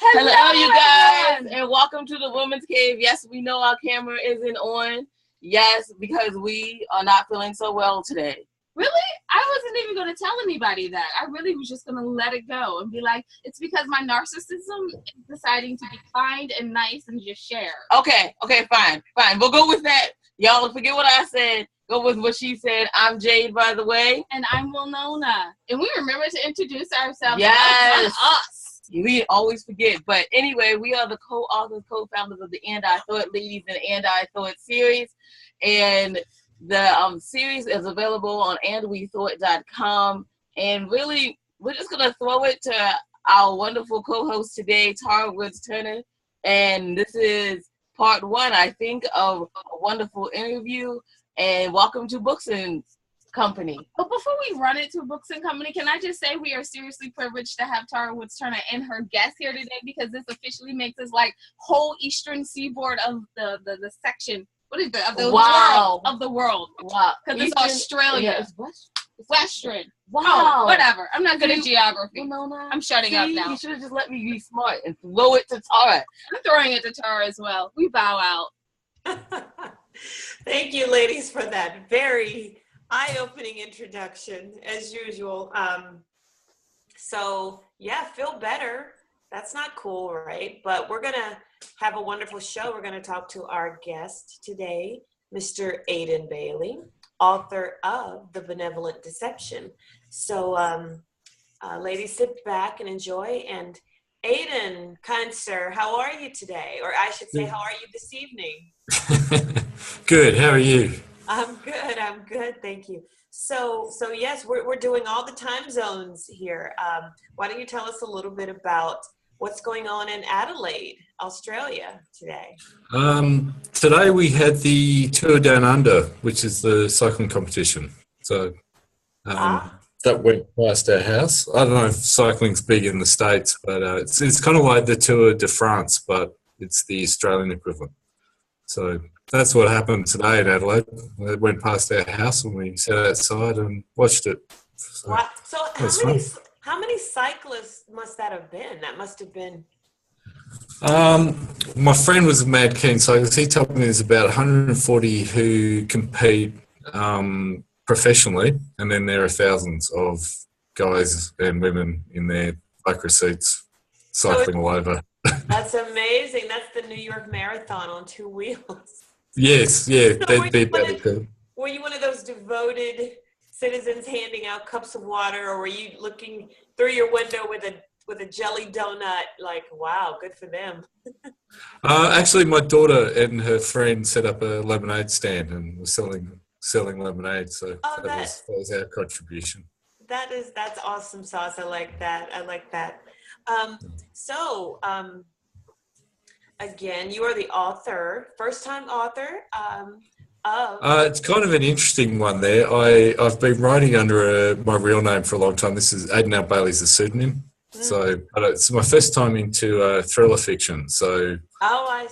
Hello, you guys, and welcome to the Women's Cave. Yes, we know our camera isn't on. Yes, because we are not feeling so well today. Really? I wasn't even going to tell anybody that. I really was just going to let it go and be like, it's because my narcissism is deciding to be kind and nice and just share. Okay, fine. We'll go with that. Y'all forget what I said. Go with what she said. I'm Jade, by the way. And I'm Winona. And we remember to introduce ourselves. Yes. Us. We always forget. But anyway, we are the co-authors, co-founders of the And I Thought Ladies and And I Thought series. And the series is available on andwethought.com. And really, we're just going to throw it to our wonderful co-host today, Tara Woods Turner. And this is part one, I think, of a wonderful interview. And welcome to Books and Company. But before we run into Books and Company, can I just say we are seriously privileged to have Tara Woods Turner and her guest here today, because this officially makes us like whole eastern seaboard of the section. What is it? Of the world. Of the world. Wow. Because it's Australia. Yeah, it's Western. Wow. Oh, whatever. I'm not good at geography. Winona, I'm shutting up now. You should have just let me be smart and throw it to Tara. I'm throwing it to Tara as well. We bow out. Thank you, ladies, for that very eye-opening introduction, as usual. So, yeah, feel better. That's not cool, right? But we're going to have a wonderful show. We're going to talk to our guest today, Mr. Aiden Bailey, author of The Benevolent Deception. So, ladies, sit back and enjoy. And Aiden, kind sir, how are you today? Or I should say, how are you this evening? Good. How are you? I'm good. Thank you. So yes, we're doing all the time zones here. Why don't you tell us a little bit about what's going on in Adelaide, Australia today? Today we had the Tour Down Under, which is the cycling competition. So that went past our house. I don't know if cycling's big in the States, but it's kind of like the Tour de France, but it's the Australian equivalent. So that's what happened today in Adelaide. It went past our house and we sat outside and watched it. So, wow. So how many cyclists must that have been? That must have been... My friend was a mad keen cyclist. He told me there's about 140 who compete professionally, and then there are thousands of guys and women in their lycra suits cycling all over. That's amazing. That's the New York Marathon on two wheels. Yes, yeah. So were you one of those devoted citizens handing out cups of water, or were you looking through your window with a jelly donut? Like, wow, good for them. Actually, my daughter and her friend set up a lemonade stand and was selling lemonade. So that was our contribution. That's awesome sauce. I like that. Again, you are the author, first-time author of... It's kind of an interesting one there. I've been writing under my real name for a long time. This is Aiden Bailey's a pseudonym. So it's my first time into thriller fiction. So I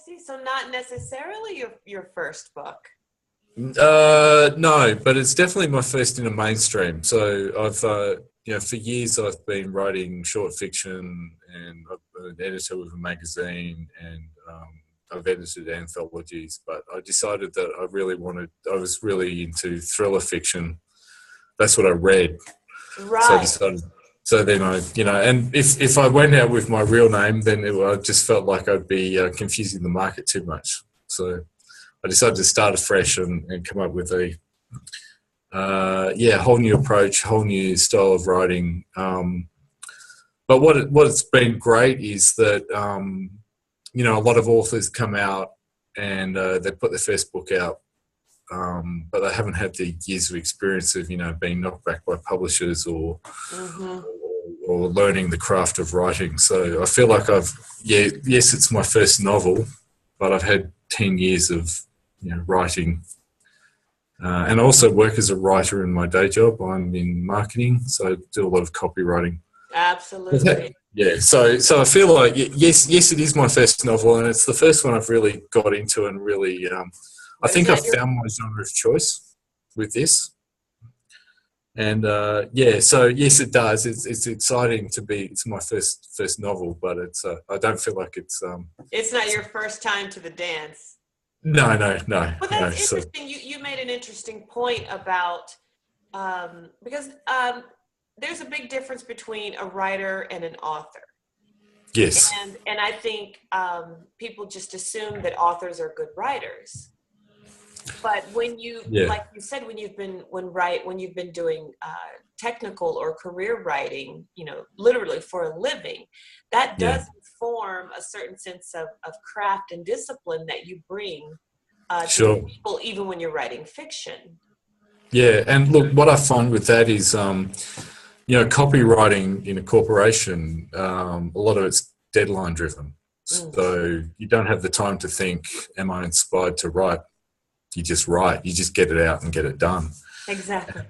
see. So not necessarily your first book. No, but it's definitely my first in a mainstream. So I've, for years I've been writing short fiction, and I've been an editor with a magazine, and I've edited anthologies. But I decided that I was really into thriller fiction. That's what I read. Right. So then and if I went out with my real name, then I just felt like I'd be confusing the market too much. So I decided to start afresh and come up with a whole new approach, whole new style of writing. But what's been great is that a lot of authors come out and they put their first book out, but they haven't had the years of experience of being knocked back by publishers or learning the craft of writing. So I feel like yes, it's my first novel, but I've had 10 years of writing. And I also work as a writer in my day job. I'm in marketing, so I do a lot of copywriting. Absolutely. Yeah, so I feel like, yes, it is my first novel, and it's the first one I've really got into and really, I think I've found my genre of choice with this. And yeah, so yes, it does. It's exciting to be. It's my first novel, but it's I don't feel like it's. It's not your first time to the dance. No. Well, that's So, interesting. You made an interesting point about because there's a big difference between a writer and an author. yes. And I think people just assume that authors are good writers. But when you, like you said, when you've been doing technical or career writing, you know, literally for a living, that does inform a certain sense of craft and discipline that you bring to people, even when you're writing fiction. Yeah, and look, what I find with that is, you know, copywriting in a corporation, a lot of it's deadline driven. So you don't have the time to think, am I inspired to write? You just write. You just get it out and get it done. Exactly.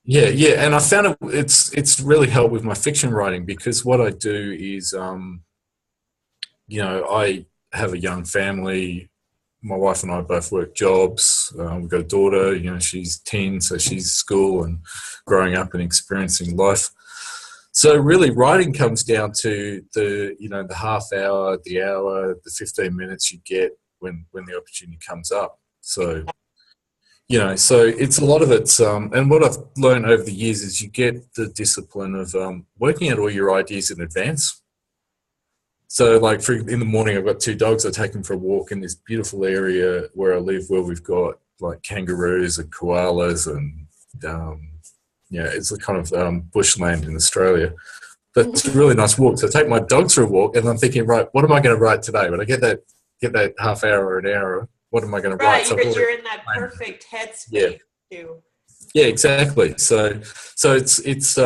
Yeah, and I found it's really helped with my fiction writing, because what I do is, you know, I have a young family. My wife and I both work jobs. We've got a daughter, you know, she's 10, so she's school and growing up and experiencing life. So really writing comes down to the, you know, the half hour, the hour, the 15 minutes you get when the opportunity comes up. So, you know, so it's a lot of it's, and what I've learned over the years is you get the discipline of working out all your ideas in advance. So, like, in the morning, I've got 2 dogs. I take them for a walk in this beautiful area where I live, where we've got like kangaroos and koalas, and yeah, it's a kind of bushland in Australia. But it's a really nice walk. So I take my dogs for a walk, and I'm thinking, right, what am I going to write today? When I get that half hour or an hour, what am I going to write? Right, you're in that perfect headspace too. Yeah, exactly. So it's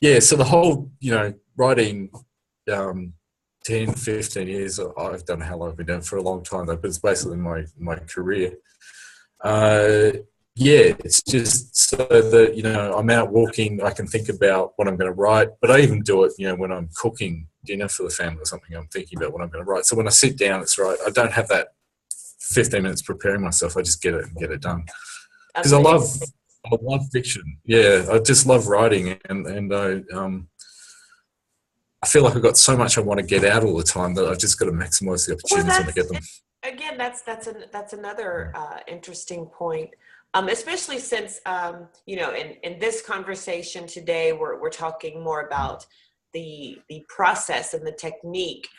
yeah. So the whole, you know, writing. 10, 15 years, I've done how long I've been doing for a long time though, but it's basically my career. Yeah, it's just so that, you know, I'm out walking, I can think about what I'm going to write, but I even do it, you know, when I'm cooking dinner for the family or something, I'm thinking about what I'm going to write. So when I sit down, it's right. I don't have that 15 minutes preparing myself. I just get it done. Because I love fiction. Yeah, I just love writing, and I feel like I've got so much I want to get out all the time that I've just got to maximize the opportunities when I get them. Again, that's another interesting point, especially since you know, in this conversation today, we're talking more about the process and the technique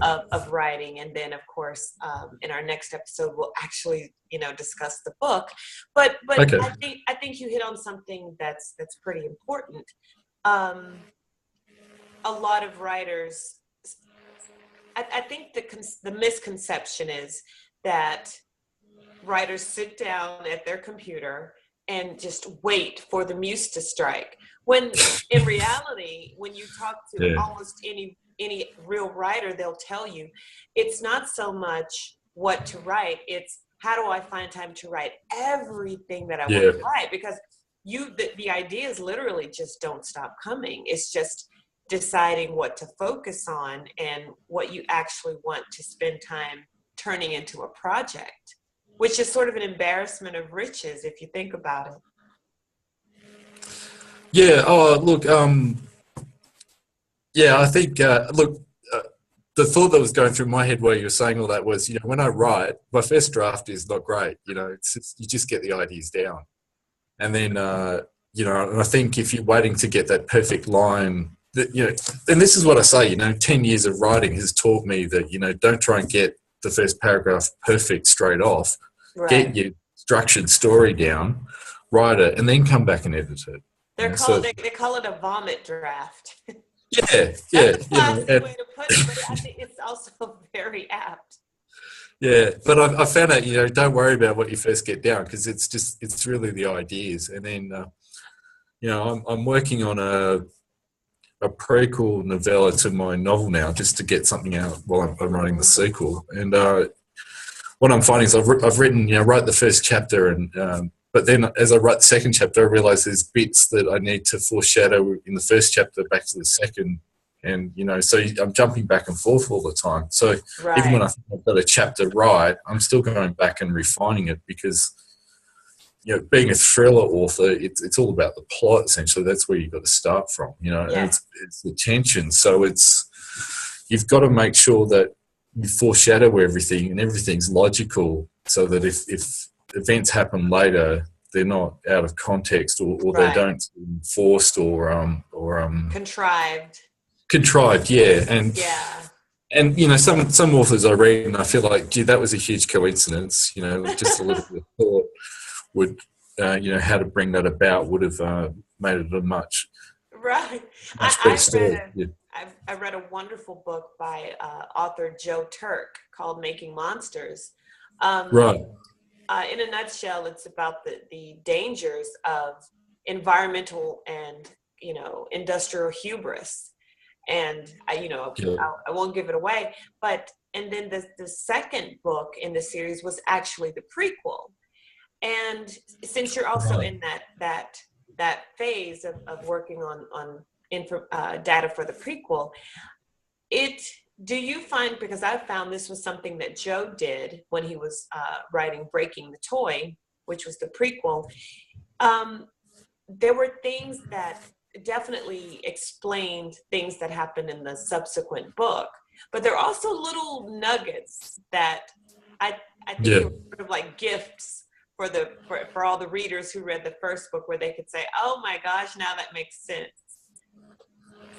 of writing, and then of course in our next episode we'll actually, you know, discuss the book. But okay. I think you hit on something that's pretty important. A lot of writers, I think the misconception is that writers sit down at their computer and just wait for the muse to strike. When in reality, when you talk to almost any real writer, they'll tell you it's not so much what to write, it's how do I find time to write everything that I want to write? Because the ideas literally just don't stop coming. It's just deciding what to focus on and what you actually want to spend time turning into a project, which is sort of an embarrassment of riches if you think about it. Yeah. Oh, look. Yeah, I think. Look, the thought that was going through my head while you were saying all that was, you know, when I write, my first draft is not great. You know, it's you just get the ideas down, and then you know, and I think if you're waiting to get that perfect line. You know, and this is what I say, you know, 10 years of writing has taught me that, you know, don't try and get the first paragraph perfect straight off. Right. Get your structured story down, write it, and then come back and edit it. They call it a vomit draft. Yeah. That's a classic way to put it, but I think it's also very apt. Yeah, but I found out, you know, don't worry about what you first get down, because it's really the ideas. And then, you know, I'm working on a prequel novella to my novel now, just to get something out while I'm writing the sequel. And what I'm finding is I've written, you know, wrote the first chapter, and but then as I write the second chapter, I realise there's bits that I need to foreshadow in the first chapter back to the second, and you know, so I'm jumping back and forth all the time. So even when I think I've got a chapter right, I'm still going back and refining it, because being a thriller author, it's all about the plot, essentially. That's where you've got to start from, and it's the tension. So you've got to make sure that you foreshadow everything and everything's logical, so that if events happen later, they're not out of context, or they don't seem forced or contrived. And some authors I read and I feel like, gee, that was a huge coincidence. Just a little bit of thought would how to bring that about would have made it a much better story. I read a wonderful book by author Joe Turk called Making Monsters. In a nutshell, it's about the dangers of environmental and industrial hubris. And I won't give it away, and then the second book in the series was actually the prequel. And since you're also in that phase of working on data for the prequel, do you find, because I found this was something that Joe did when he was writing Breaking the Toy, which was the prequel, there were things that definitely explained things that happened in the subsequent book, but there are also little nuggets that I think they were sort of like gifts for all the readers who read the first book, where they could say, oh my gosh, now that makes sense.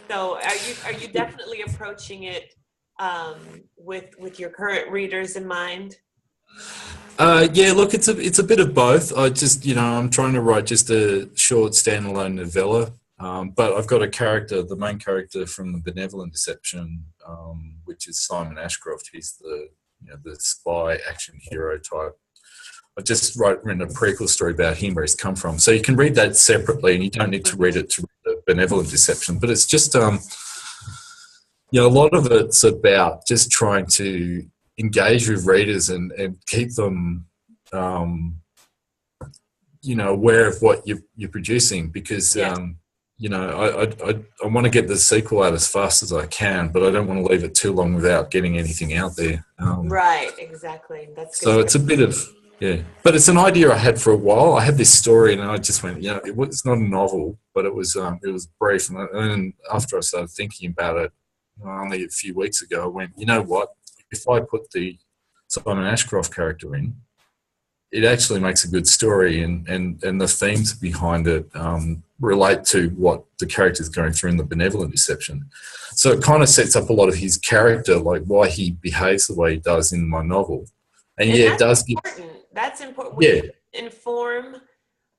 So are you definitely approaching it with your current readers in mind? Look, it's a bit of both. I just, I'm trying to write just a short standalone novella, but I've got the main character from The Benevolent Deception, which is Simon Ashcroft. He's the spy action hero type. I just written a prequel story about him, where he's come from. So you can read that separately, and you don't need to read it to read The Benevolent Deception. But it's just, a lot of it's about just trying to engage with readers and keep them, aware of what you're producing, because, I want to get the sequel out as fast as I can, but I don't want to leave it too long without getting anything out there. Right, exactly. That's good. So it's a bit of... Yeah, but it's an idea I had for a while. I had this story, and I just went, it's not a novel, but it was brief. And then after I started thinking about it, only a few weeks ago, I went, you know what? If I put the Simon Ashcroft character in, it actually makes a good story, and the themes behind it relate to what the character's going through in The Benevolent Deception. So it kind of sets up a lot of his character, like why he behaves the way he does in my novel. And it does give... That's important. We inform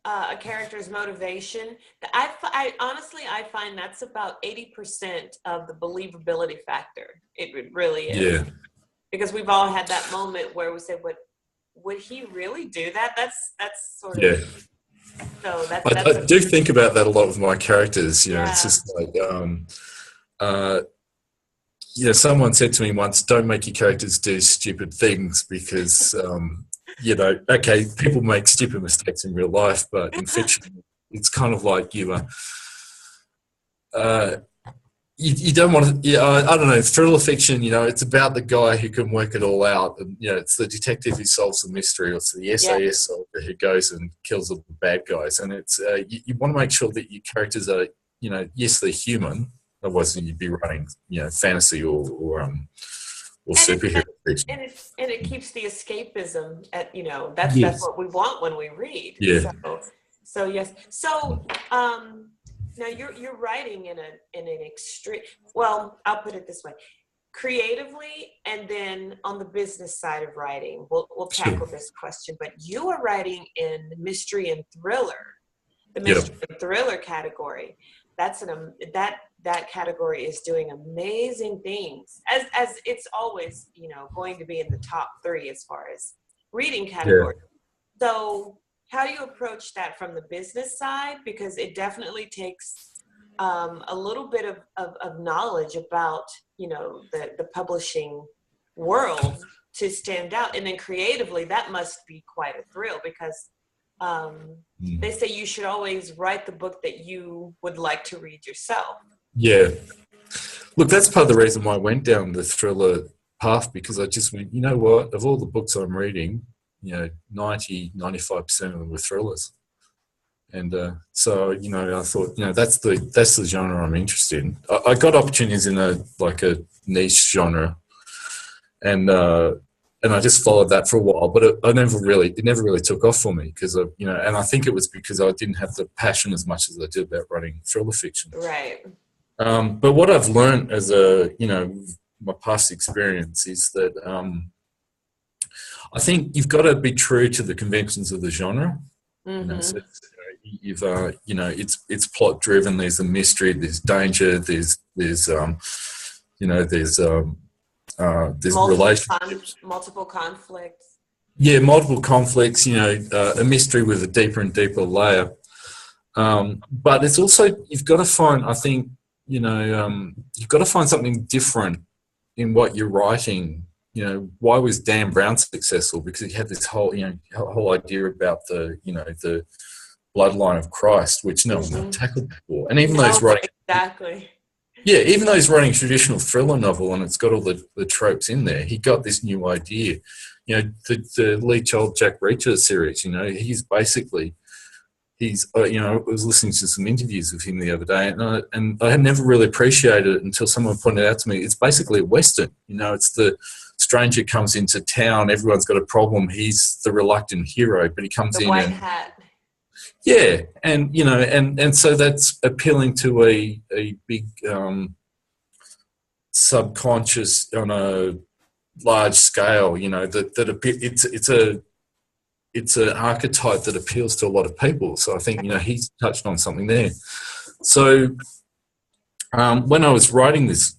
a character's motivation. I honestly find that's about 80% of the believability factor. It really is. Yeah. Because we've all had that moment where we say, would he really do that? That's sort of... So I do think about that a lot with my characters. It's just like... someone said to me once, don't make your characters do stupid things, because... okay, people make stupid mistakes in real life, but in fiction, it's kind of like you don't want to, I don't know, thriller fiction, it's about the guy who can work it all out, and, it's the detective who solves the mystery, or it's the SAS solver who goes and kills all the bad guys, and it's, you want to make sure that your characters are, yes, they're human, otherwise you'd be running, fantasy or superhero fiction. And it keeps the escapism at, that's what we want when we read. Yeah. So yes. So now you're writing in an extreme, well, I'll put it this way. Creatively, and then on the business side of writing, we'll tackle this question, but you are writing in mystery and thriller. The mystery and thriller category. That's that category is doing amazing things, as it's always going to be in the top 3 as far as reading category. So how do you approach that from the business side, because it definitely takes a little bit of knowledge about the publishing world to stand out, and then creatively that must be quite a thrill, because they say you should always write the book that you would like to read yourself. Yeah. Look, that's part of the reason why I went down the thriller path, because I just went, you know what, of all the books I'm reading, 95% of them were thrillers. And so, I thought, that's the genre I'm interested in. I got opportunities in a niche genre, and I just followed that for a while. But it never really took off for me because and I think it was because I didn't have the passion as much as I did about writing thriller fiction. Right. But what I've learned as my past experience is that I think you've got to be true to the conventions of the genre. Mm-hmm. So, it's plot driven. There's a mystery. There's danger. There's relationships. Multiple conflicts. Yeah, multiple conflicts. A mystery with a deeper and deeper layer. But it's also you've got to find. I think you've got to find something different in what you're writing. Why was Dan Brown successful? Because he had this whole idea about the bloodline of Christ, which no one had tackled before. And even though he's writing even though he's writing a traditional thriller novel and it's got all the tropes in there, he got this new idea. The Lee Child Jack Reacher series. I was listening to some interviews with him the other day, and I had never really appreciated it until someone pointed out to me. It's basically a Western. It's the stranger comes into town, everyone's got a problem. He's the reluctant hero, but he comes in. The white hat. Yeah, and and so that's appealing to a big subconscious on a large scale. It's an archetype that appeals to a lot of people. So I think he's touched on something there. So when I was writing this,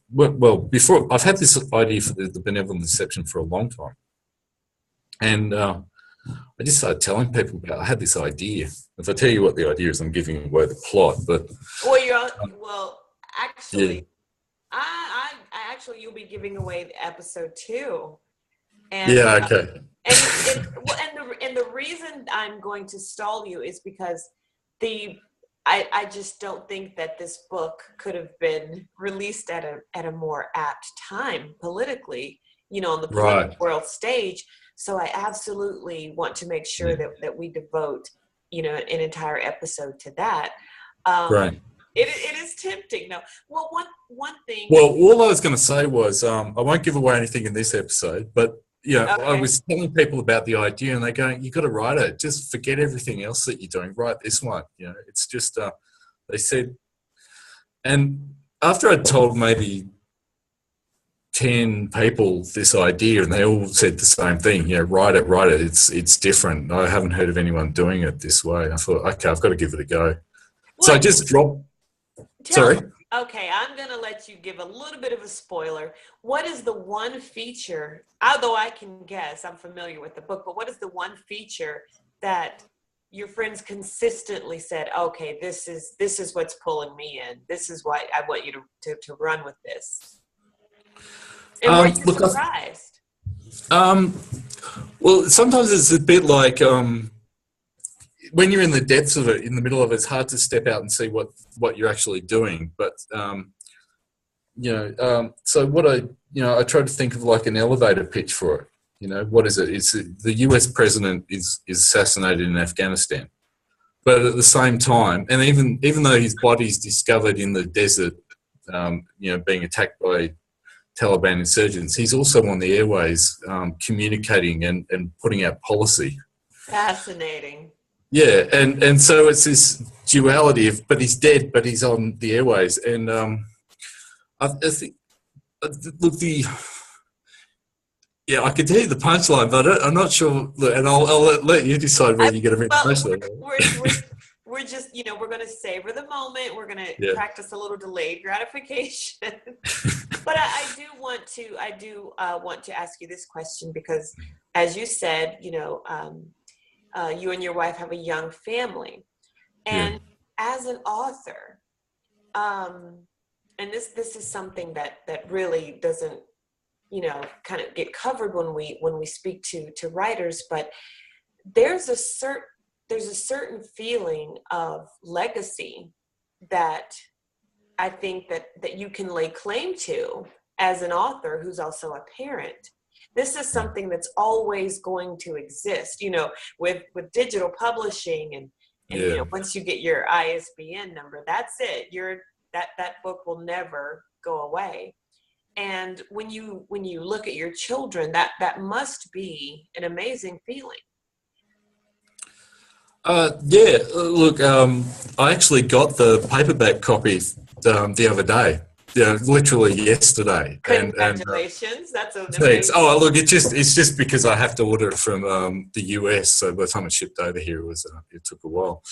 before I've had this idea for the benevolent deception for a long time, and I just started telling people about. I had this idea. If I tell you what the idea is, I'm giving away the plot. But actually, I actually you'll be giving away episode 2. And, yeah. Okay. And the reason I'm going to stall you is because I just don't think that this book could have been released at a more apt time politically, on the political world stage. So I absolutely want to make sure that we devote, an entire episode to that. Right. It is tempting. No. Well, one thing. Well, all I was going to say was I won't give away anything in this episode, but I was telling people about the idea, and they're going, "You got to write it. Just forget everything else that you're doing. Write this one." It's just they said, and after I told maybe 10 people this idea, and they all said the same thing. Write it. It's different. I haven't heard of anyone doing it this way. I thought, okay, I've got to give it a go. So I just dropped. Sorry. Okay, I'm going to let you give a little bit of a spoiler. What is the one feature, although I can guess, I'm familiar with the book, but what is the one feature that your friends consistently said, okay, this is what's pulling me in. This is why I want you to run with this. And were you surprised? Well, sometimes it's a bit like when you're in the depths of it, in the middle of it, it's hard to step out and see what you're actually doing. But so what I try to think of like an elevator pitch for it. What is it? It's the U.S. president is assassinated in Afghanistan, but at the same time, and even though his body's discovered in the desert, being attacked by Taliban insurgents, he's also on the airways communicating and putting out policy. Fascinating. Yeah, and so it's this duality of, but he's dead, but he's on the airways, and I think I could tell you the punchline, but I'm not sure. And I'll let you decide whether you get a bit emotional. We're just we're going to savor the moment. We're going to practice a little delayed gratification. But I do want to ask you this question because, as you said, you and your wife have a young family, and as an author, and this is something that really doesn't, kind of get covered when we speak to writers, but there's a certain feeling of legacy that I think that you can lay claim to as an author who's also a parent. This is something that's always going to exist, you know, with digital publishing and you know, once you get your ISBN number, that's it. That book will never go away. And when you look at your children, that must be an amazing feeling. Look, I actually got the paperback copy the other day. Yeah, literally yesterday. Congratulations! That's thanks. amazing. Oh, look, it's just because I have to order it from the US, so by the time it shipped over here, it took a while.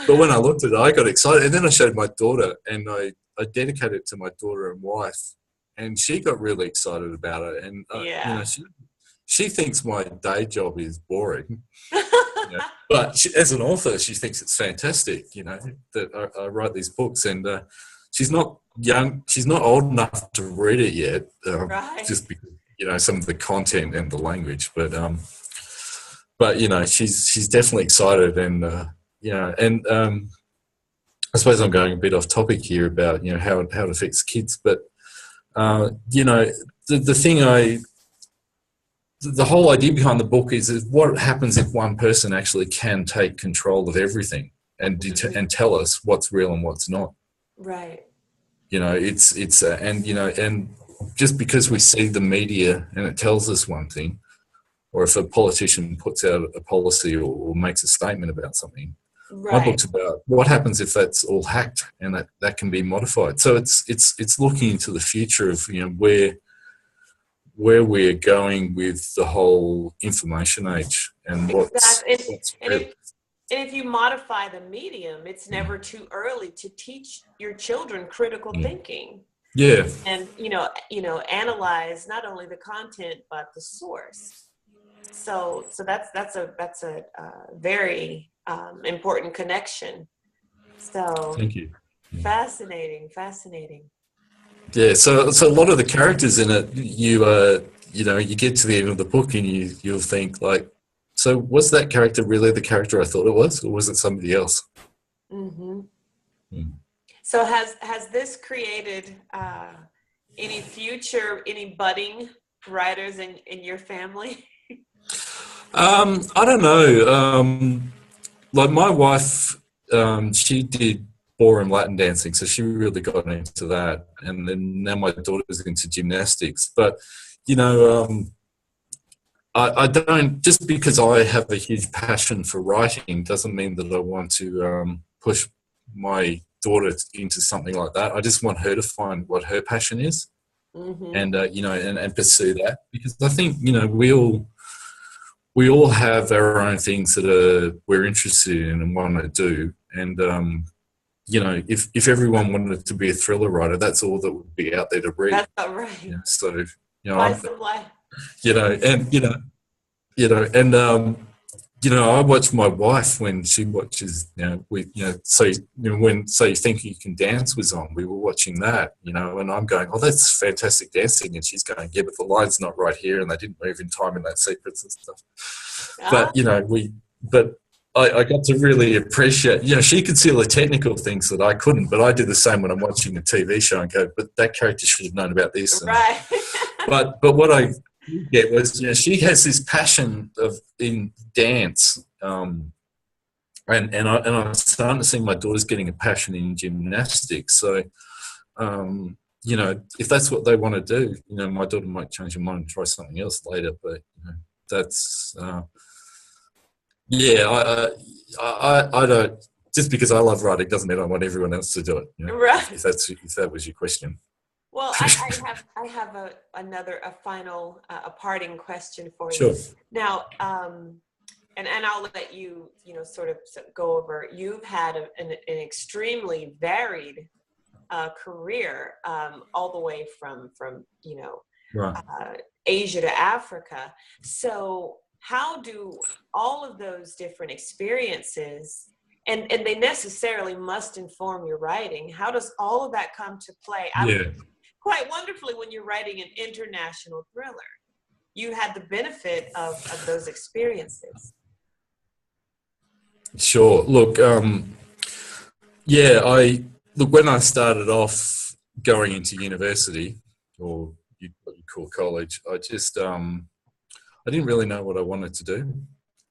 But when I looked at it, I got excited, and then I showed my daughter, and I dedicated it to my daughter and wife, and she got really excited about it. And you know, she thinks my day job is boring. You know, but as an author, she thinks it's fantastic, you know, that I write these books. And she's not young, she's not old enough to read it yet, just because, you know, some of the content and the language. But you know, she's definitely excited. And, you know, and I suppose I'm going a bit off topic here about, you know, how it affects kids. But, you know, the whole idea behind the book is what happens if one person actually can take control of everything and tell us what's real and what's not. Right. You know, it's and you know, and just because we see the media and it tells us one thing, or if a politician puts out a policy or makes a statement about something, my book's about what happens if that's all hacked and that can be modified. So it's looking into the future of, you know, where we're going with the whole information age and what's real. And if you modify the medium, it's never too early to teach your children critical thinking. Yeah. And you know, analyze not only the content but the source. So that's a very important connection. So thank you. Fascinating. Yeah, so a lot of the characters in it, you know, you get to the end of the book and you'll think like, so was that character really the character I thought it was, or was it somebody else? Mm-hmm. So has this created any budding writers in your family? I don't know. Like my wife, she did ballroom Latin dancing, so she really got into that. And then now my daughter's into gymnastics. But, you know, I don't, just because I have a huge passion for writing doesn't mean that I want to push my daughter into something like that. I just want her to find what her passion is and, you know, and pursue that. Because I think, you know, we all have our own things that we're interested in and want to do. And, you know, if everyone wanted to be a thriller writer, that's all that would be out there to read. That's not right. You know, so, you know, you know, I watch my wife when she watches, you know, so, you know, when So You Think You Can Dance was on, we were watching that, you know, and I'm going, oh, that's fantastic dancing. And she's going, yeah, but the line's not right here and they didn't move in time in that sequence and stuff. But, you know, I got to really appreciate, you know, she could see all the technical things that I couldn't, but I do the same when I'm watching a TV show and go, but that character should have known about this. Right. But what I get was, you know, she has this passion in dance, and I'm starting to see my daughter's getting a passion in gymnastics. So, you know, if that's what they want to do, you know, my daughter might change her mind and try something else later. But you know, that's I don't. Just because I love writing doesn't mean I want everyone else to do it. You know, right. If that was your question. Well, I have a final parting question for you. Sure. Now, and I'll let you sort of go over. You've had an extremely varied career, all the way from Right. Asia to Africa. So how do all of those different experiences, and they necessarily must inform your writing, how does all of that come to play? Quite wonderfully when you're writing an international thriller. You had the benefit of those experiences. Sure. Look, when I started off going into university, or what you call college, I just I didn't really know what I wanted to do,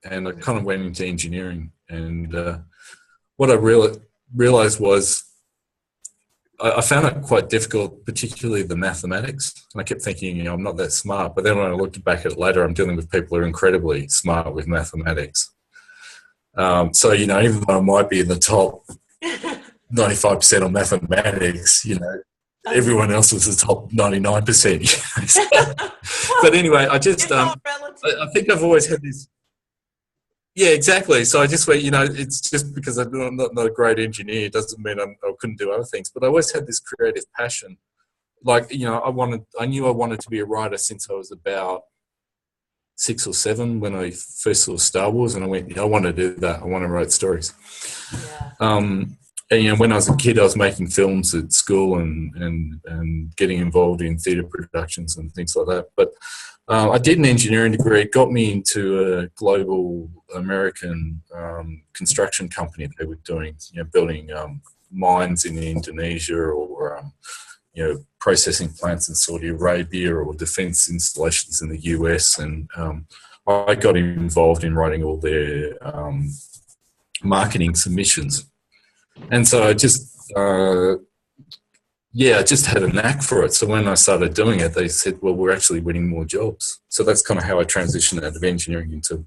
and I kind of went into engineering. And what I realized was I found it quite difficult, particularly the mathematics. And I kept thinking, you know, I'm not that smart. But then when I looked back at it later, I'm dealing with people who are incredibly smart with mathematics. So, you know, even though I might be in the top 95% on mathematics, you know, everyone else was the top 99%. But anyway, I just, I think I've always had this. Yeah, exactly. So I just went, you know, it's just because I'm not a great engineer doesn't mean I couldn't do other things. But I always had this creative passion. Like, you know, I knew I wanted to be a writer since I was about 6 or 7 when I first saw Star Wars, and I went, I want to do that. I want to write stories. Yeah. And, you know, when I was a kid, I was making films at school and getting involved in theatre productions and things like that. But I did an engineering degree. It got me into a global American construction company. They were doing, you know, building mines in Indonesia, or you know, processing plants in Saudi Arabia, or defence installations in the US. And I got involved in writing all their marketing submissions. And so I just, I just had a knack for it. So when I started doing it, they said, well, we're actually winning more jobs. So that's kind of how I transitioned out of engineering into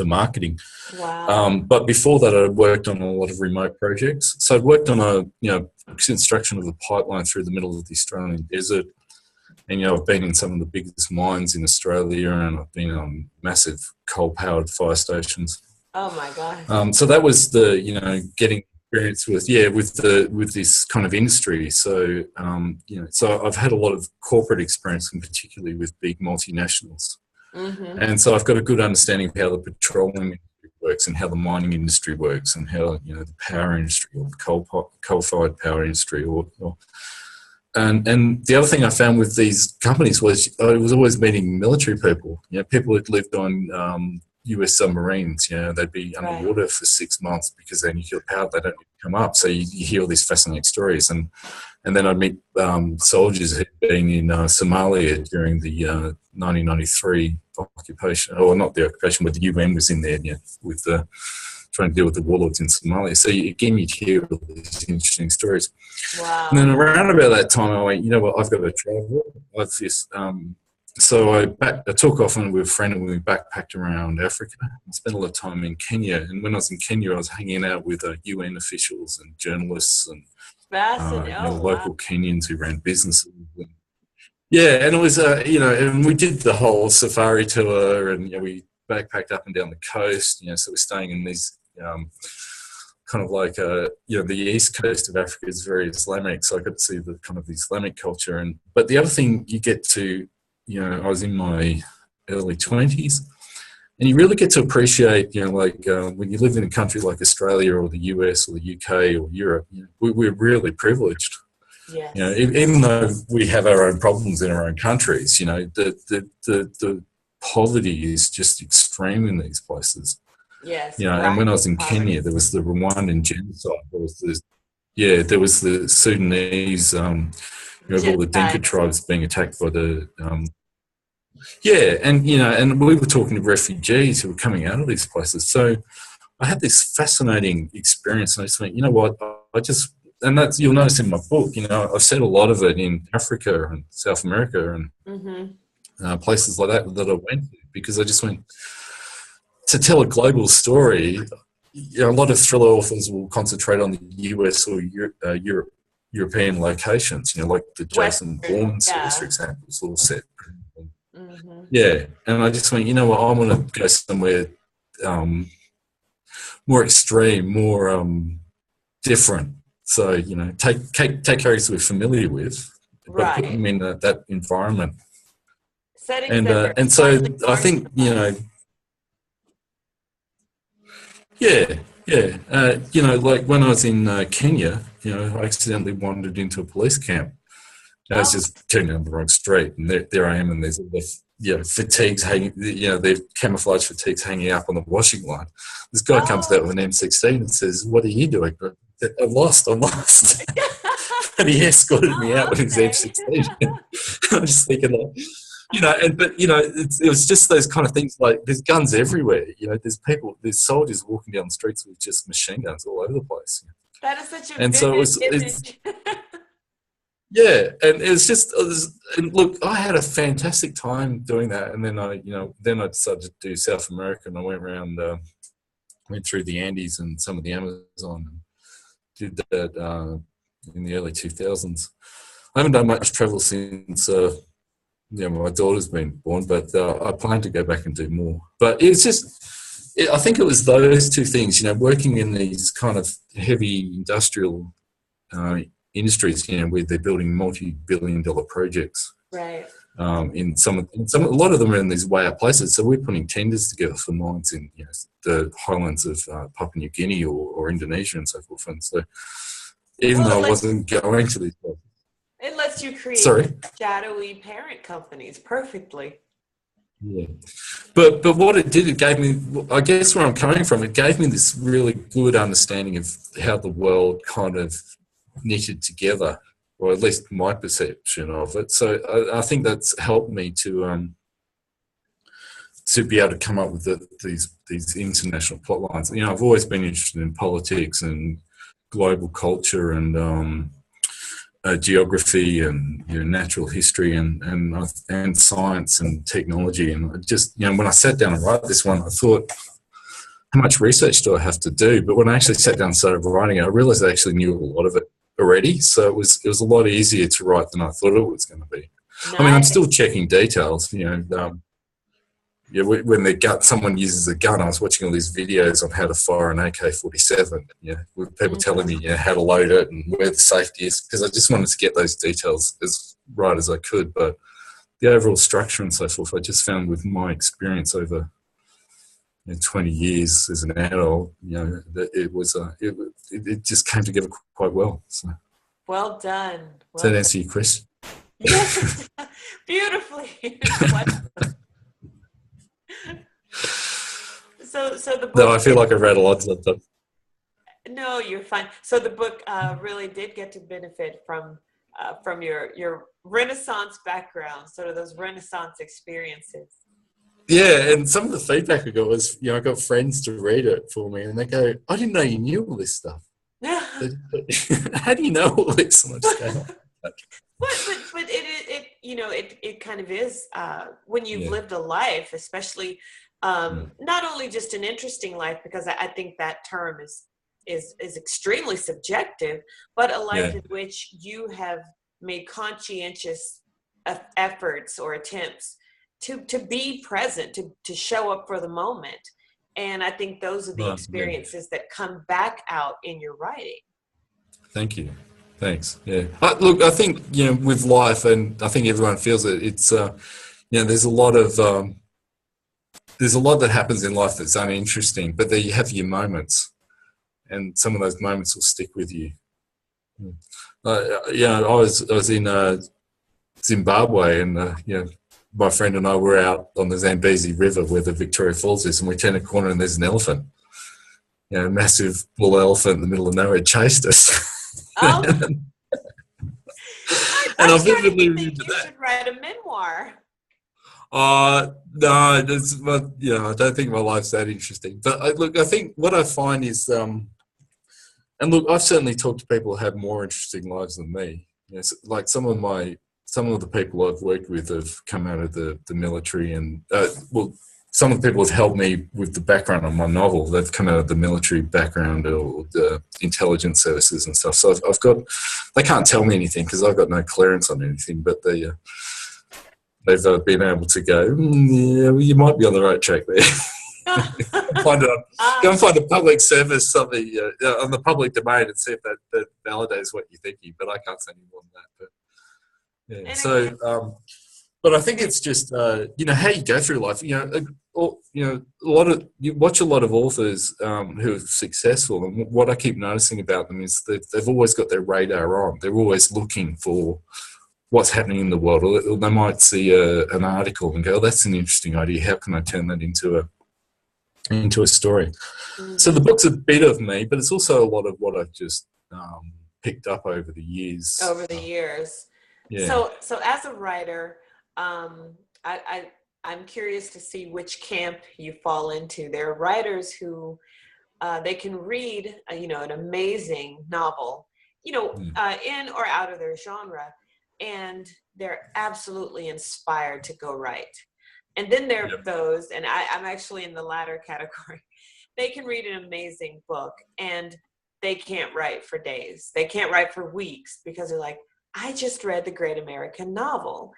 marketing. Wow. But before that, I worked on a lot of remote projects. So I'd worked on construction of a pipeline through the middle of the Australian desert. And, you know, I've been in some of the biggest mines in Australia, and I've been on massive coal-powered fire stations. Oh my God. So that was the, you know, getting experience with this kind of industry. So, you know, so I've had a lot of corporate experience, and particularly with big multinationals. Mm-hmm. And so I've got a good understanding of how the petroleum industry works, and how the mining industry works, and how, you know, the power industry, or the coal-fired power industry, and the other thing I found with these companies was I was always meeting military people, you know, people who'd lived on US submarines. You know, they'd be underwater for 6 months because they're nuclear powered. They don't come up. So you hear all these fascinating stories. And then I'd meet soldiers who'd been in Somalia during the 1993 occupation, or not the occupation, but the UN was in there, you know, with trying to deal with the warlords in Somalia. So again, you'd hear all these interesting stories. Wow. And then around about that time, I went, you know what, I've got to travel. So I took off with a friend, and we backpacked around Africa. I spent a lot of time in Kenya. And when I was in Kenya, I was hanging out with UN officials and journalists and local Kenyans who ran businesses. And, yeah, and it was, you know, and we did the whole safari tour, and, you know, we backpacked up and down the coast. You know, so we're staying in these kind of like, you know, the east coast of Africa is very Islamic. So I got to see the kind of the Islamic culture. But the other thing you get to, you know, I was in my early 20s, and you really get to appreciate, you know, like when you live in a country like Australia or the US or the UK or Europe, you know, we're really privileged. Yes. You know, even though we have our own problems in our own countries, you know, the poverty is just extreme in these places. Yes. You know, and when I was in Kenya, there was the Rwandan genocide. There was the Sudanese. You know, all the Dinka tribes being attacked by the, and, you know, and we were talking to refugees who were coming out of these places. So I had this fascinating experience, and I just went, you know what, and that's, you'll notice in my book, you know, I've said a lot of it in Africa and South America and places like that I went to, because I just went to tell a global story. You know, a lot of thriller authors will concentrate on the US or European locations, you know, like the Jason Bourne series, for example, it's all set. Yeah, and I just went, you know what, I want to go somewhere more extreme, more different. So, you know, take characters we're familiar with, but put them in that environment. And so I think, you know, you know, like when I was in Kenya, you know, I accidentally wandered into a police camp. I was just turning down the wrong street, and there I am, and there's all the, you know, fatigues hanging, you know, the camouflage fatigues hanging up on the washing line. This guy comes out with an M16 and says, "What are you doing?" I'm lost. And he escorted me out with his M16. I'm just thinking, like, but it was just those kind of things. Like there's guns everywhere. There's soldiers walking down the streets with just machine guns all over the place. That is such a And so vivid image. yeah, and and look, I had a fantastic time doing that, and then I decided to do South America, and I went around, went through the Andes and some of the Amazon, and did that in the early 2000s. I haven't done much travel since my daughter's been born, but I plan to go back and do more. But it's just, I think it was those two things, working in these kind of heavy industrial industries, where they're building multi-billion-dollar projects. Right. A lot of them are in these way out places. So we're putting tenders together for mines in the highlands of Papua New Guinea or Indonesia and so forth. And so even though I wasn't going to these places, it lets you create shadowy parent companies perfectly. Yeah, but what it did, it gave me, I guess where I'm coming from, it gave me this really good understanding of how the world kind of knitted together, or at least my perception of it. So I think that's helped me to be able to come up with these international plot lines. I've always been interested in politics and global culture and geography and natural history and science and technology. And I just, when I sat down and write this one, I thought, how much research do I have to do? But when I actually sat down and started writing it, I realized I actually knew a lot of it already. So it was a lot easier to write than I thought it was going to be. Nice. I mean, I'm still checking details, when someone uses a gun. I was watching all these videos on how to fire an AK-47, with people telling me how to load it and where the safety is, because I just wanted to get those details as right as I could. But the overall structure and so forth, I just found with my experience over 20 years as an adult, that it just came together quite well. So. Well done. Does that answer your question? Yes, beautifully. So the book. No, I feel like I read a lot sometimes. No, you're fine. So the book really did get to benefit from your Renaissance background, sort of those Renaissance experiences. Yeah, and some of the feedback I got was, I got friends to read it for me, and they go, "I didn't know you knew all this stuff." How do you know all this? And I just go, But it kind of is when you've lived a life, especially not only just an interesting life, because I think that term is extremely subjective, but a life in which you have made conscientious efforts or attempts to be present, to show up for the moment. And I think those are the experiences that come back out in your writing. Thank you. Thanks. Yeah. Look, I think, with life, and I think everyone feels it, it's, there's a lot that happens in life that's uninteresting, but then you have your moments, and some of those moments will stick with you. I was in Zimbabwe, and, my friend and I were out on the Zambezi River where the Victoria Falls is, and we turn a corner and there's an elephant. A massive bull elephant in the middle of nowhere chased us. Oh. And I vividly remember that. You should write a memoir. No, I don't think my life's that interesting. But I think what I find is, and look, I've certainly talked to people who have more interesting lives than me. Like some of the people I've worked with have come out of the military, and some of the people have helped me with the background on my novel. They've come out of the military background or the intelligence services and stuff. So they can't tell me anything because I've got no clearance on anything, but they've been able to go, you might be on the right track there. Go and find a public service, something on the public domain, and see if that validates what you're thinking. But I can't say any more than that. But yeah, so, but I think it's just how you go through life. You watch a lot of authors who are successful, and what I keep noticing about them is that they've always got their radar on. They're always looking for what's happening in the world, or they might see an article and go, "Oh, that's an interesting idea. How can I turn that into a story?" Mm-hmm. So the book's a bit of me, but it's also a lot of what I've just picked up over the years. Yeah. So as a writer, I'm curious to see which camp you fall into. There are writers who they can read, an amazing novel, in or out of their genre, and they're absolutely inspired to go write. And then there are those, and I'm actually in the latter category. They can read an amazing book and they can't write for days. They can't write for weeks because they're like, I just read the great American novel.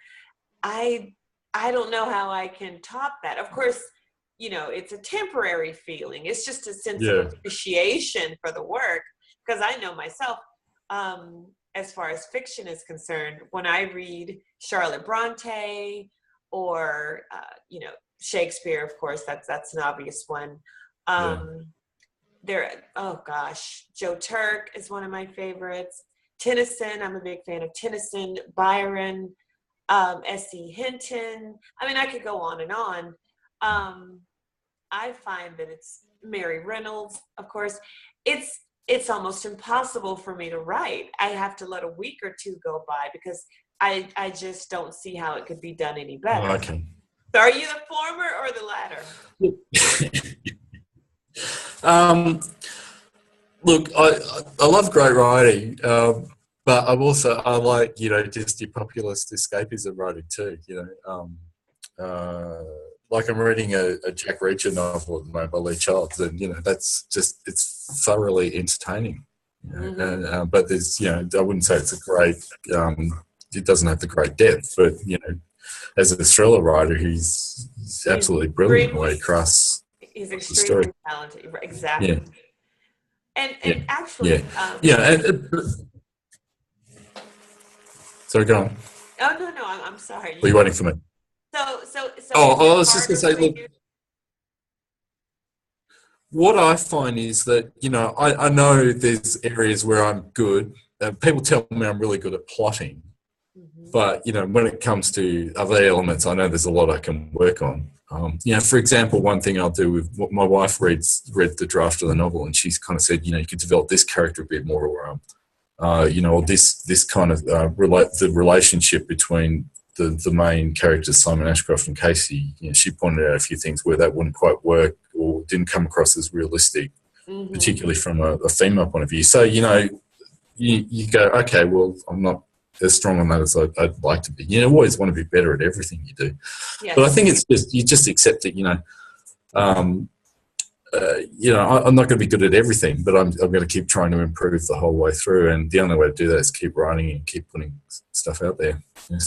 I don't know how I can top that. Of course, it's a temporary feeling. It's just a sense of appreciation for the work. Because I know myself, as far as fiction is concerned, when I read Charlotte Bronte or, Shakespeare, of course, that's an obvious one. Joe Turk is one of my favorites. Tennyson, I'm a big fan of Tennyson. Byron, S.E. Hinton. I mean, I could go on and on. I find that it's Mary Reynolds, of course. It's almost impossible for me to write. I have to let a week or two go by because I just don't see how it could be done any better. Okay. So are you the former or the latter? Look, I love great writing, but I like just your populist escapism writing too. Like I'm reading a Jack Reacher novel at the moment by Lee Childs, and that's just it's thoroughly entertaining. But there's I wouldn't say it's a great. It doesn't have the great depth, but as a thriller writer, he's absolutely brilliant the way he crafts. He's extremely talented. Exactly. Yeah. And actually, sorry, go on. Oh no, I'm sorry. Were you waiting for me? So. I was just going to say, look. What I find is that I know there's areas where I'm good. People tell me I'm really good at plotting, but when it comes to other elements, I know there's a lot I can work on. For example, one thing I'll do with my wife read the draft of the novel, and she's kind of said, you could develop this character a bit more, or this kind of the relationship between the main characters, Simon Ashcroft and Casey. She pointed out a few things where that wouldn't quite work or didn't come across as realistic, particularly from a female point of view. So you go, okay, well, I'm not as strong on that as I'd like to be. You always want to be better at everything you do. Yes. But I think it's just, you just accept it, I'm not going to be good at everything, but I'm going to keep trying to improve the whole way through. And the only way to do that is keep writing and keep putting stuff out there,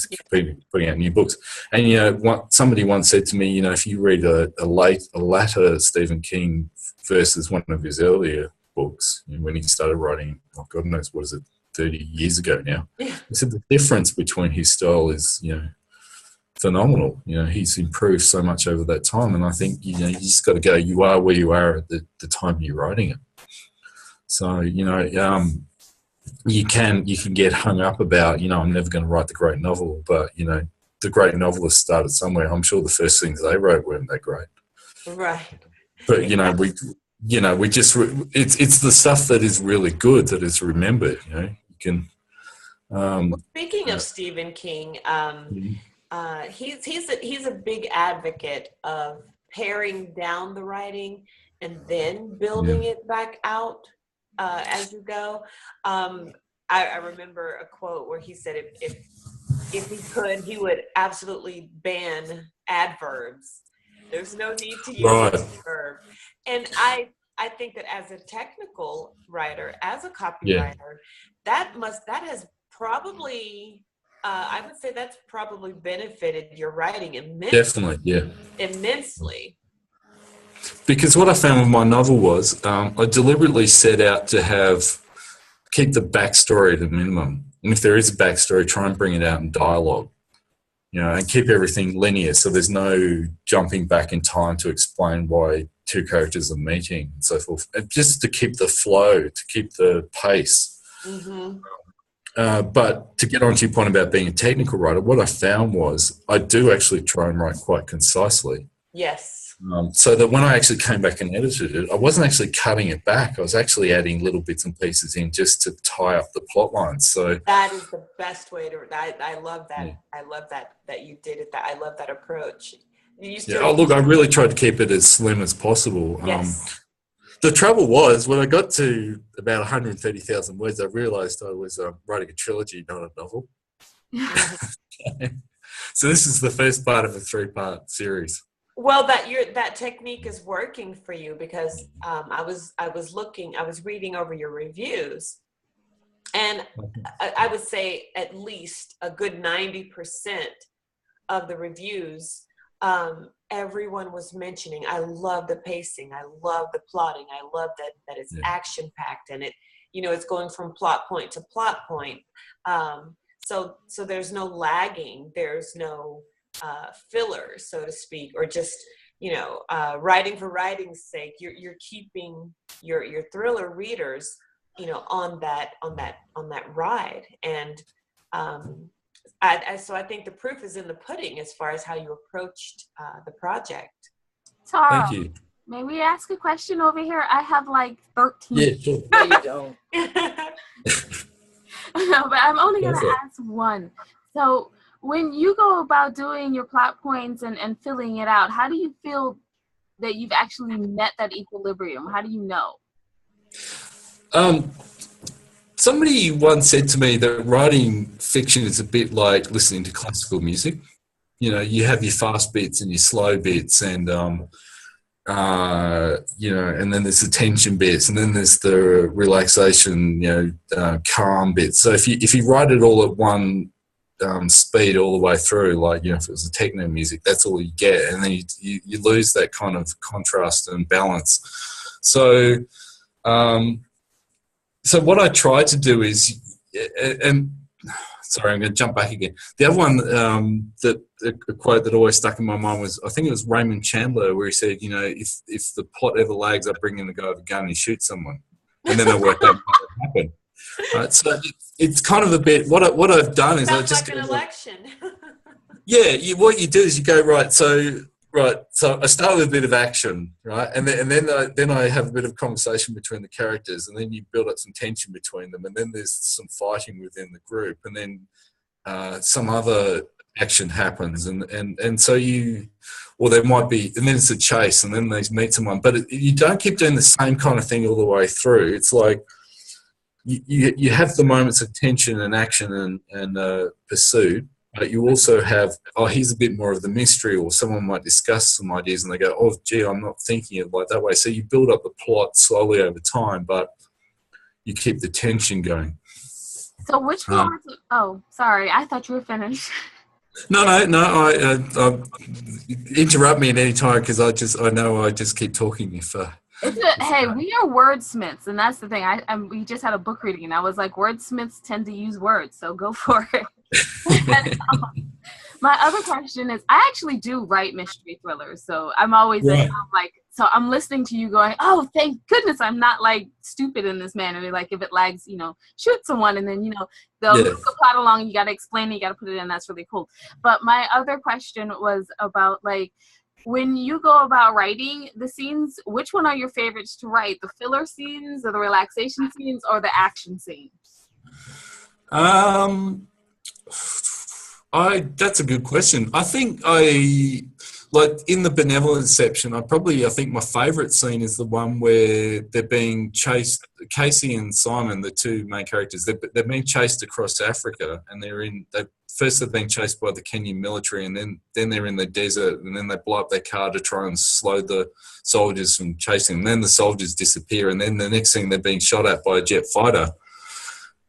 keep putting out new books. And, somebody once said to me, if you read a latter Stephen King versus one of his earlier books, when he started writing, God knows, what is it, 30 years ago now. He said the difference between his style is, phenomenal. He's improved so much over that time, and I think you just got to go. You are where you are at the time you're writing it. So you can get hung up about I'm never going to write the great novel, but the great novelists started somewhere. I'm sure the first things they wrote weren't that great, right? But we just it's the stuff that is really good that is remembered. You can. Speaking of Stephen King, he's a big advocate of paring down the writing and then building it back out as you go. I remember a quote where he said if he could, he would absolutely ban adverbs. There's no need to use an adverb. And I think that as a technical writer, as a copywriter, that has probably I would say that's probably benefited your writing immensely. Definitely, immensely. Because what I found with my novel was I deliberately set out to keep the backstory at a minimum, and if there is a backstory, try and bring it out in dialogue. And keep everything linear, so there's no jumping back in time to explain why two characters are meeting and so forth. Just to keep the flow, to keep the pace. But to get on to your point about being a technical writer, what I found was I do actually try and write quite concisely. Yes. So that when I actually came back and edited it, I wasn't actually cutting it back. I was actually adding little bits and pieces in just to tie up the plot lines. So that is the best way to. I love that. Yeah. I love that you did it. That I love that approach. Oh, look, I really tried to keep it as slim as possible. Yes. The trouble was, when I got to about 130,000 words, I realised I was writing a trilogy, not a novel. So this is the first part of a 3-part series. Well, that technique is working for you, because I was reading over your reviews, and I would say at least a good 90% of the reviews, everyone was mentioning, I love the pacing, I love the plotting, I love that it's action packed, and it's going from plot point to plot point. So there's no lagging, there's no filler, so to speak, or just writing for writing's sake. You're keeping your thriller readers on that ride, and so I think the proof is in the pudding as far as how you approached the project. Tara, Thank you. may we ask a question over here? I have like 13. Yeah, sure. No, you don't. No, but I'm only going Go to for it. ask one. So when you go about doing your plot points and filling it out, how do you feel that you've actually met that equilibrium? How do you know? Somebody once said to me that writing fiction is a bit like listening to classical music. You have your fast bits and your slow bits, and and then there's the tension bits, and then there's the relaxation, calm bits. So if you write it all at one speed all the way through, like if it was a techno music, that's all you get, and then you lose that kind of contrast and balance. So what I try to do is, and sorry, I'm going to jump back again. The other one, a quote that always stuck in my mind was, I think it was Raymond Chandler, where he said, if the plot ever lags, I bring in the guy with a gun and he shoots someone, and then I work out what happened. Right, so it's kind of a bit. What I've done is Sounds I just like an election. what you do is you go right. So I start with a bit of action, right, and then I have a bit of conversation between the characters, and then you build up some tension between them, and then there's some fighting within the group, and then some other action happens, and so there might be, and then it's a chase, and then they meet someone, but you don't keep doing the same kind of thing all the way through. It's like you have the moments of tension and action and pursuit. But you also have, here's a bit more of the mystery, or someone might discuss some ideas and they go, oh, gee, I'm not thinking it like that way. So you build up the plot slowly over time, but you keep the tension going. So which one? Sorry, I thought you were finished. No. Interrupt me at any time, because I know I just keep talking if. Hey, we are wordsmiths, and that's the thing. We just had a book reading, and I was like, wordsmiths tend to use words, so go for it. And, my other question is, I actually do write mystery thrillers, so I'm always so I'm listening to you going, oh, thank goodness I'm not like stupid in this manner. Like if it lags, shoot someone, and then they'll move the plot along. You got to explain it, you got to put it in. That's really cool. But my other question was about like, when you go about writing the scenes, which one are your favorites to write? The filler scenes, or the relaxation scenes, or the action scenes? That's a good question. I think like in the benevolent section, I think my favourite scene is the one where they're being chased. Casey and Simon, the two main characters, they're being chased across Africa, and they're being chased by the Kenyan military, and then they're in the desert, and then they blow up their car to try and slow the soldiers from chasing them. Then the soldiers disappear, and then the next thing they're being shot at by a jet fighter,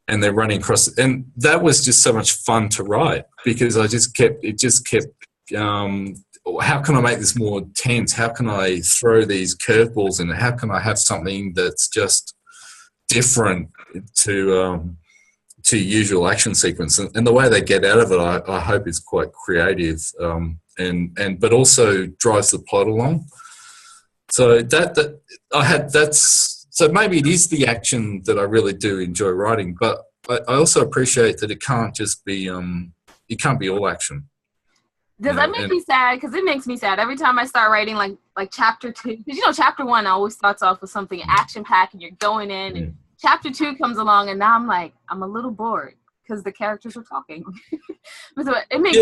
and they're running across. And that was just so much fun to write, because it just kept how can I make this more tense? How can I throw these curveballs in it? How can I have something that's just different to usual action sequence? And the way they get out of it, I hope is quite creative, but also drives the plot along. So so maybe it is the action that I really do enjoy writing, but I also appreciate that it can't just be it can't be all action. Does that make me sad? Because it makes me sad every time I start writing. Like like chapter 2, because chapter 1 always starts off with something action packed and you're going in, and chapter 2 comes along, and now I'm a little bored because the characters are talking. But it makes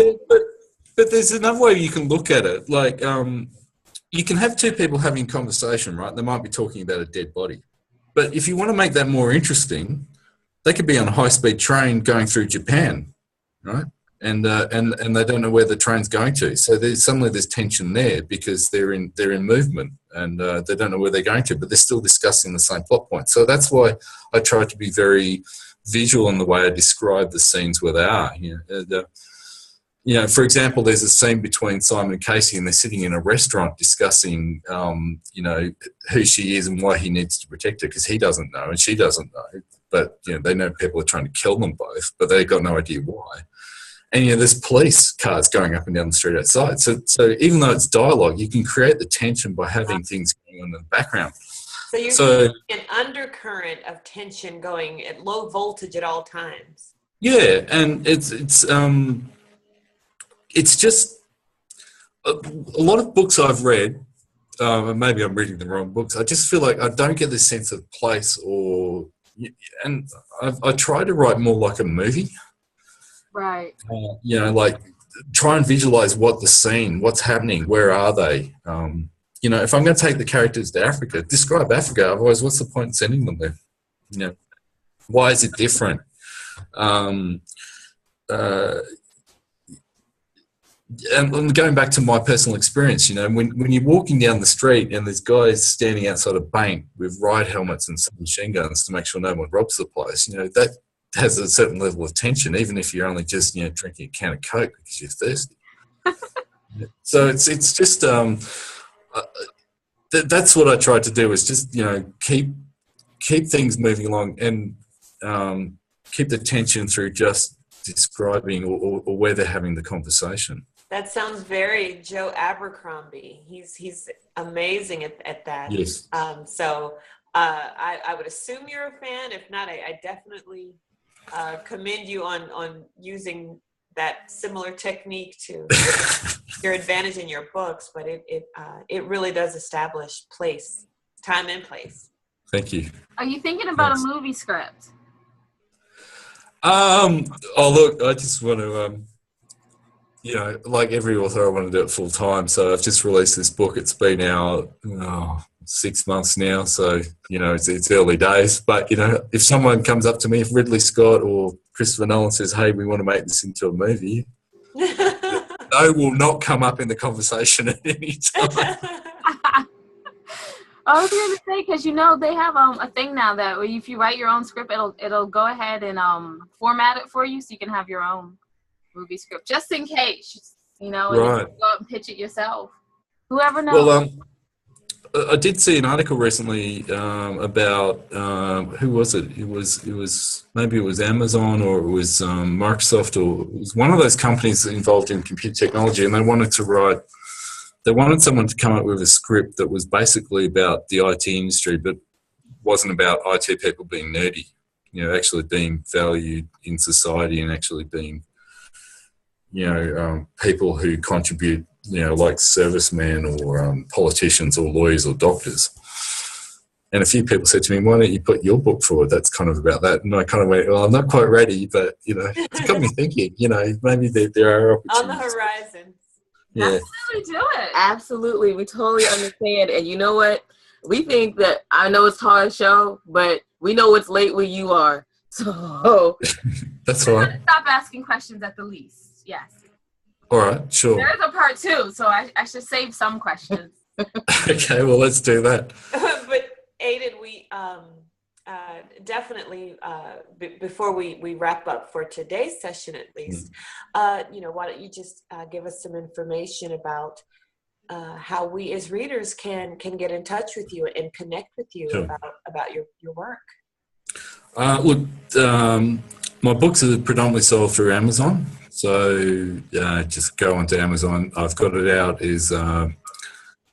but there's another way you can look at it. Like, you can have two people having a conversation, right? They might be talking about a dead body. But if you want to make that more interesting, they could be on a high-speed train going through Japan, right? And they don't know where the train's going to. So there's tension there because they're in movement and they don't know where they're going to, but they're still discussing the same plot point. So that's why I try to be very visual in the way I describe the scenes where they are. For example, there's a scene between Simon and Casey, and they're sitting in a restaurant discussing, who she is and why he needs to protect her, because he doesn't know and she doesn't know. But they know people are trying to kill them both, but they've got no idea why. And there's police cars going up and down the street outside. So even though it's dialogue, you can create the tension by having things going on in the background. So you're seeing an undercurrent of tension going at low voltage at all times. Yeah, and it's just a lot of books I've read. Maybe I'm reading the wrong books. I just feel like I don't get this sense of place, and I try to write more like a movie. Right. Like try and visualize what's happening, where are they? If I'm going to take the characters to Africa, describe Africa. Otherwise, what's the point in sending them there? Why is it different? And going back to my personal experience, when you're walking down the street and there's guys standing outside a bank with riot helmets and machine guns to make sure no one robs the place, that has a certain level of tension, even if you're only just drinking a can of Coke because you're thirsty. So it's just that's what I tried to do, is just keep things moving along and keep the tension through just describing or where they're having the conversation. That sounds very Joe Abercrombie. He's amazing at that. Yes. So I would assume you're a fan. If not, I definitely commend you on using that similar technique to your advantage in your books. But it really does establish time and place. Thank you. Are you thinking about a movie script? Look, I just want to, like every author, I want to do it full time. So I've just released this book. It's been out 6 months now. So, it's early days. But, if someone comes up to me, if Ridley Scott or Christopher Nolan says, hey, we want to make this into a movie, no will not come up in the conversation at any time. I was going to say, because they have a thing now that if you write your own script, it'll go ahead and format it for you, so you can have your own movie script, just in case, Right. And you can go out and pitch it yourself. Whoever knows. Well, I did see an article recently about who was it? It was maybe it was Amazon or it was Microsoft, or it was one of those companies involved in computer technology, and they wanted someone to come up with a script that was basically about the IT industry, but wasn't about IT people being nerdy, actually being valued in society and actually being, people who contribute, like servicemen or politicians or lawyers or doctors. And a few people said to me, why don't you put your book forward? That's kind of about that. And I kind of went, well, I'm not quite ready, but, it's got me thinking, maybe there are opportunities. On the horizon. Yeah. Absolutely do it. Absolutely. We totally understand. And you know what? We think that, I know it's a hard show, but we know it's late where you are. So that's all right. Stop asking questions at the least. Yes. All right, sure. There is a part 2, so I should save some questions. Okay, well, let's do that. But Aiden, we definitely, before we wrap up for today's session at least, why don't you just give us some information about how we as readers can get in touch with you and connect with you about your work. Look, my books are predominantly sold through Amazon, so just go onto Amazon. I've got it out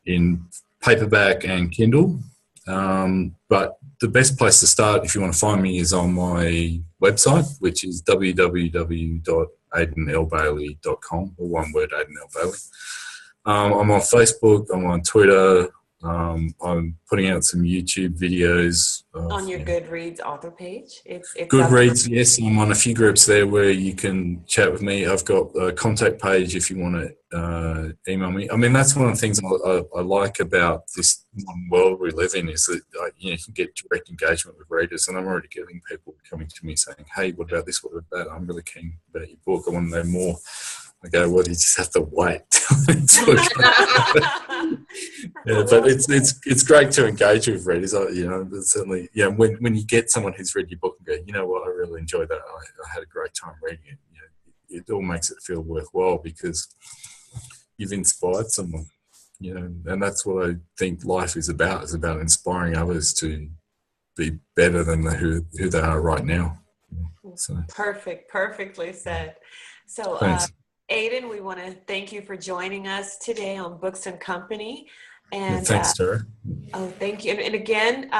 in paperback and Kindle, but the best place to start if you want to find me is on my website, which is www.aidenlbailey.com, or one word, Aiden L. Bailey. I'm on Facebook. I'm on Twitter. I'm putting out some YouTube videos. On your Goodreads author page. It's Goodreads, yes. I'm on a few groups there where you can chat with me. I've got a contact page if you want to email me. I mean, that's one of the things I like about this modern world we live in is that you can get direct engagement with readers, and I'm already getting people coming to me saying, "Hey, what about this? What about that? I'm really keen about your book. I want to know more." I go, "Well, you just have to wait." Yeah, but it's great to engage with readers. Certainly, when you get someone who's read your book and go, "You know what, I really enjoyed that. I had a great time reading it." It all makes it feel worthwhile because you've inspired someone. And that's what I think life is about. It's about inspiring others to be better than who they are right now. So perfectly said. So, thanks. Aiden, we want to thank you for joining us today on Books and Company. And thanks, Tara. Oh, thank you. And again,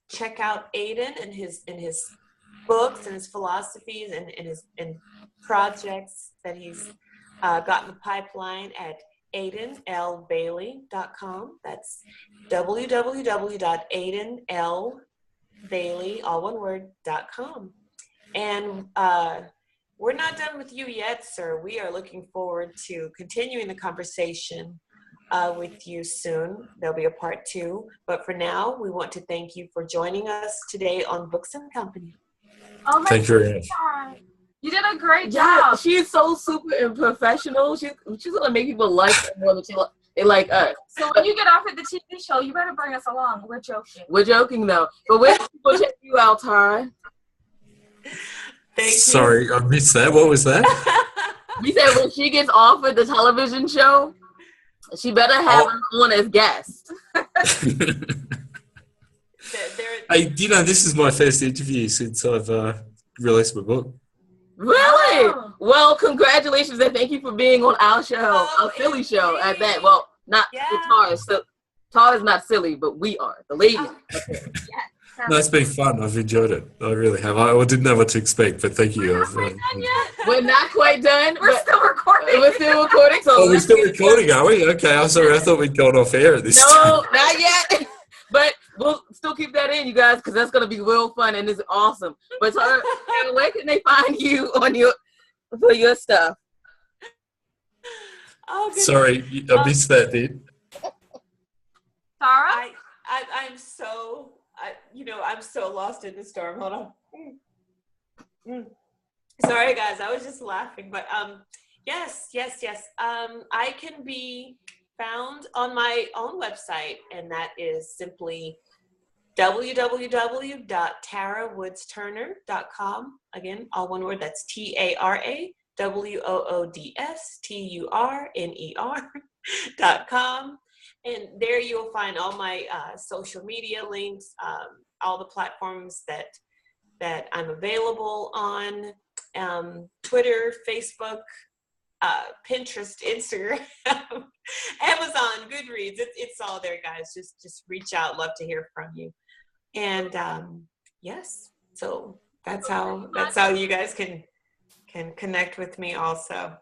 check out Aiden and his books and his philosophies and his projects that he's got in the pipeline at aidenlbailey.com. That's www.aidenlbailey, all one word, .com. And we're not done with you yet, sir. We are looking forward to continuing the conversation with you soon. There'll be a part 2. But for now, we want to thank you for joining us today on Books and Company. Oh my Thank you very much. God. You did a great Yeah, job. she's so super and professional. She's gonna make people like her more than they like us. So when you get off at the TV show, you better bring us along. We're joking. We're joking though. But where can people check you out, Tara? Thank you. Sorry, I missed that. What was that? We said when she gets offered the television show, she better have us on as guest. Hey, this is my first interview since I've released my book. Really? Oh. Well, congratulations and thank you for being on our show, our silly show at that. Well, not Tara. So Tara's not silly, but we are the ladies. No, it's been fun. I've enjoyed it. I really have. I didn't know what to expect, but thank you. We're not quite done. We're still recording. We're still recording. So we're still recording, are we? Okay, I'm sorry. I thought we'd gone off air at this time. No, not yet. But we'll still keep that in, you guys, because that's going to be real fun and it's awesome. But Tara, where can they find you for your stuff? Oh, sorry, I missed that, dude. Tara? I'm so lost in the storm. Hold on. Sorry, guys. I was just laughing. But yes. I can be found on my own website, and that is simply www.tarawoodstturner.com. Again, all one word. That's TARAWOODSTURNER.com. And there you'll find all my social media links, all the platforms that I'm available on, Twitter, Facebook, Pinterest, Instagram, Amazon, Goodreads. It's all there, guys. Just reach out. Love to hear from you. And yes, so that's how you guys can connect with me also.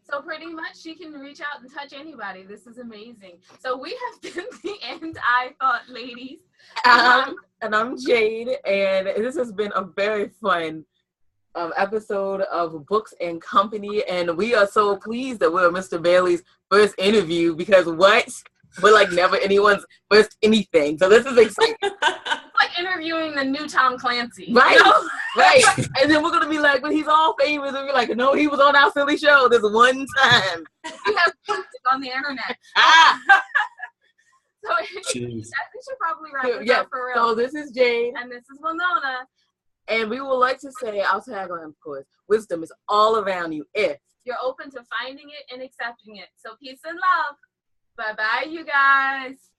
So pretty much you can reach out and touch anybody. This is amazing. So we have been the And I Thought ladies. And I'm Jade, and this has been a very fun episode of Books and Company, and we are so pleased that we're Mr. Bailey's first interview because we're like never anyone's first anything. So this is exciting. It's like interviewing the new Tom Clancy. Right, right. And then we're going to be like, but he's all famous. And we're like, no, he was on our silly show this one time. We have posted on the internet. So I think we should probably wrap this up for real. So this is Jade. And this is Winona. And we would like to say, our tagline, of course, wisdom is all around you if you're open to finding it and accepting it. So peace and love. Bye-bye, you guys.